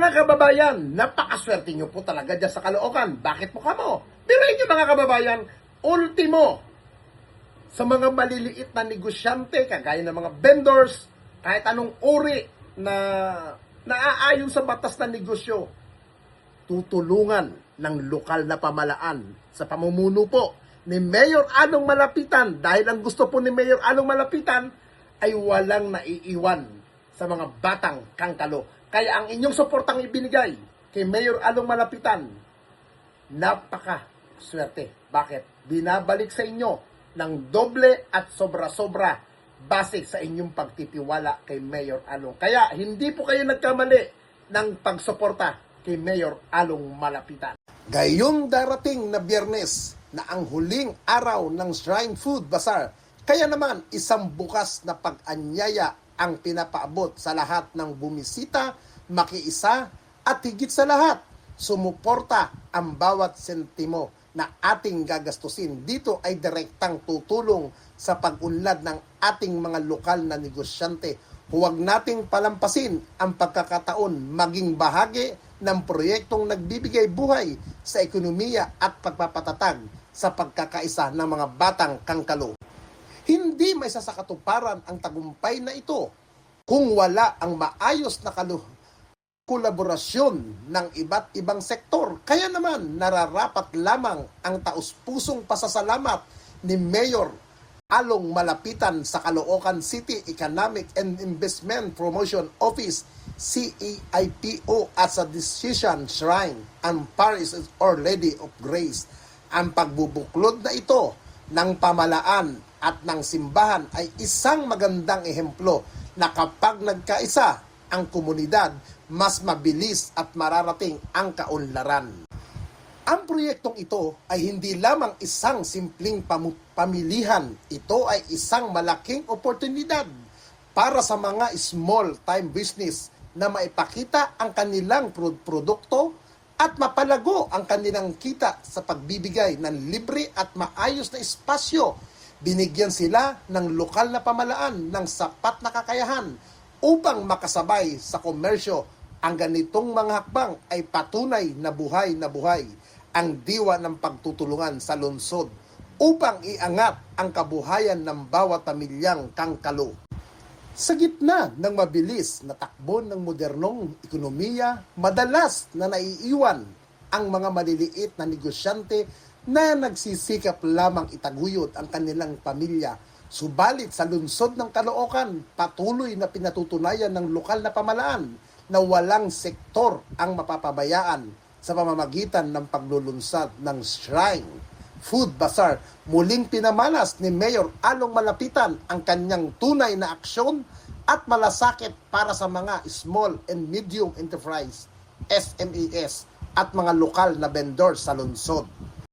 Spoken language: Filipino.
Mga kababayan, napakaswerte nyo po talaga dyan sa Caloocan. Bakit po kamo? Pero inyo mga kababayan, ultimo, sa mga maliliit na negosyante, kagaya ng mga vendors, kahit anong uri na naaayon sa batas na negosyo, tutulungan ng lokal na pamalaan sa pamumuno po ni Mayor Along Malapitan. Dahil ang gusto po ni Mayor Along Malapitan ay walang naiiwan sa mga batang kangkalo. Kaya ang inyong suportang ibinigay kay Mayor Along Malapitan, napaka-swerte. Bakit? Binabalik sa inyo ng doble at sobra-sobra base sa inyong pagtitiwala kay Mayor Along. Kaya hindi po kayo nagkamali ng pagsuporta kay Mayor Along Malapitan. Gayong darating na Biyernes na ang huling araw ng Shrine Food Bazaar, kaya naman isang bukas na pag-anyaya ang pinapaabot sa lahat ng bumisita, makiisa at higit sa lahat, sumuporta ang bawat sentimo na ating gagastusin. Dito ay direktang tutulong sa pag-unlad ng ating mga lokal na negosyante. Huwag nating palampasin ang pagkakataon maging bahagi ng proyektong nagbibigay buhay sa ekonomiya at pagpapatatag sa pagkakaisa ng mga batang kangkalo. Hindi may sasakatuparan ang tagumpay na ito kung wala ang maayos na kolaborasyon ng iba't ibang sektor. Kaya naman nararapat lamang ang taus-pusong pasasalamat ni Mayor Along Malapitan sa Caloocan City Economic and Investment Promotion Office CEIPO at sa Decision Shrine and Parish of Our Lady of Grace. Ang pagbubuklod na ito ng pamalaan at ng simbahan ay isang magandang ehemplo na kapag nagkaisa ang komunidad, mas mabilis at mararating ang kaunlaran. Ang proyektong ito ay hindi lamang isang simpleng pamilihan. Ito ay isang malaking oportunidad para sa mga small-time business na maipakita ang kanilang produkto at mapalago ang kanilang kita sa pagbibigay ng libre at maayos na espasyo. Binigyan sila ng lokal na pamalaan ng sapat na kakayahan upang makasabay sa komersyo. Ang ganitong mga hakbang ay patunay na buhay ang diwa ng pagtutulungan sa lungsod upang iangat ang kabuhayan ng bawat pamilyang kangkalo. Sa gitna ng mabilis na takbo ng modernong ekonomiya, madalas na naiiwan ang mga maliliit na negosyante na nagsisikap lamang itaguyod ang kanilang pamilya. Subalit sa lungsod ng Caloocan, patuloy na pinatutunayan ng lokal na pamalaan na walang sektor ang mapapabayaan sa pamamagitan ng paglulunsad ng Shrine Food Bazaar. Muling pinamalas ni Mayor Along Malapitan ang kanyang tunay na aksyon at malasakit para sa mga small and medium enterprise, SMEs, at mga lokal na vendor sa lungsod.